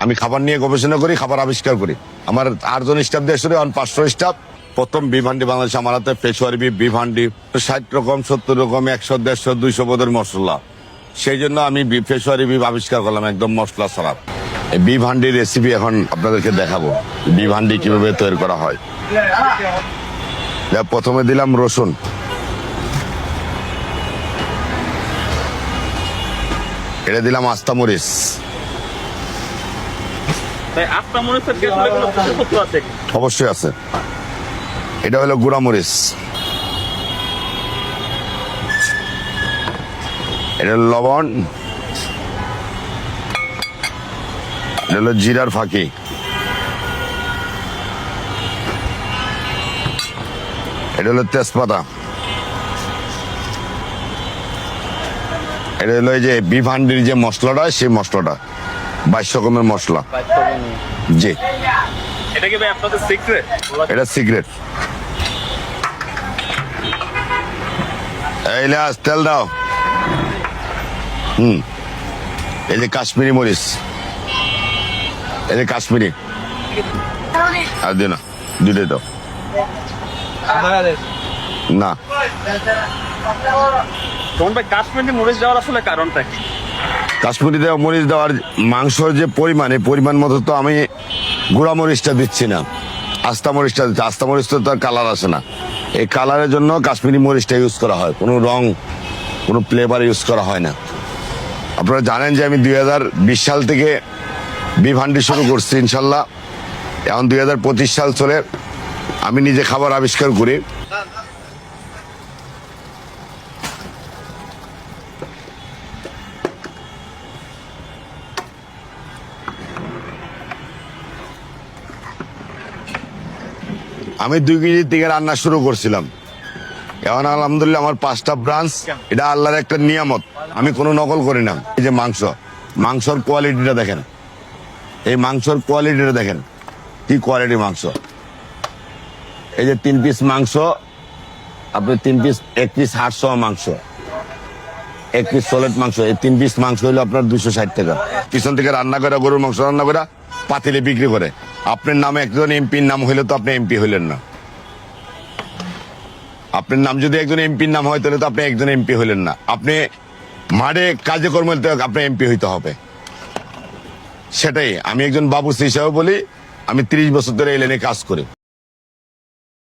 আমি খাবার নিয়ে গবেষণা করি, খাবার আবিষ্কার করি। আমার 8 জন স্টাফ দিয়ে শুরু, 500 স্টাফ। প্রথম বিফ হান্ডি বাংলাদেশ আমার হাতে, পেশোয়ারি বিফ হান্ডি 60 রকম, 70 রকম, 100, 150, 200 পদের মশলা। সেই জন্য আমি পেশোয়ারি বিফ আবিষ্কার করলাম, একদম মশলা ছাড়া। এই বিফ হান্ডির রেসিপি এখন আপনাদেরকে দেখাবো, বিফ হান্ডি কিভাবে তৈরি করা হয়। প্রথমে দিলাম রসুন, এটা দিলাম আস্তা মরিচ, অবশ্যই আছে। এটা হলো গুঁড়া মরিচ, এটা হলো লবণ, এটা হলো জিরার ফাঁকি, এটা হলো তেজপাতা, এটা হলো এই যে বিফ হান্ডির যে মশলাটা, সেই মশলাটা 22 রকমের মশলা। জি, এটা কি ভাই আপনাদের সিক্রেট? এটা সিক্রেট। এই লাস তেল দাও। এই যে কাশ্মীরি মরিচ, এই যে কাশ্মীরি, আর দিও না, দুটোই দাও। না, তখন ভাই কাশ্মীরি মরিচ দেওয়ার আসলে কারণটা কি? কাশ্মীরি দেওয়া মরিচ দেওয়ার মাংসর যে পরিমাণ, এই পরিমাণ মতো তো আমি গুঁড়া মরিচটা দিচ্ছি না, আস্তা মরিচটা দিচ্ছি। আস্তা মরিচ তো তার কালার আসে না, এই কালারের জন্য কাশ্মীরি মরিচটা ইউজ করা হয়, কোনো রং, কোনো ফ্লেভার ইউজ করা হয় না। আপনারা জানেন যে আমি 2020 সাল থেকে বিফ হান্ডি শুরু করছি, ইনশাল্লাহ এখন 2025 সাল চলে আমি নিজে খাবার আবিষ্কার করি। আমি 2 কেজি থেকে রান্না শুরু করছিলাম, এখন আলহামদুলিল্লাহ আমার 5টা ব্রাঞ্চ। এটা আল্লাহর একটা নিয়ামত, আমি কোনো নকল করি না। এই যে মাংসর কোয়ালিটিটা দেখেন, এই মাংসর কোয়ালিটিটা দেখেন, কি কোয়ালিটি মাংস। এই যে 3 পিস মাংস, আপনি 3 পিস, 1 পিস হাড় সহ মাংস, 1 পিস সলিড মাংস, এই 3 পিস মাংস হলো আপনার 260 টাকা। পিছন থেকে রান্না করে, গরুর মাংস রান্না করে পাতিলে বিক্রি করে। আপনার নামে একজন এমপির নাম হইলে তো আপনি এমপি হইলেন না। আপনার নাম যদি একজন এমপির নাম হয় তাহলে তো আপনি একজন এমপি হইলেন না। আপনি মাঠে কাজে কর্মে আপনি এমপি হইতে হবে। সেটাই আমি একজন বাবুসি হিসাবে বলি, আমি 30 বছর ধরে এই লাইনে কাজ করি।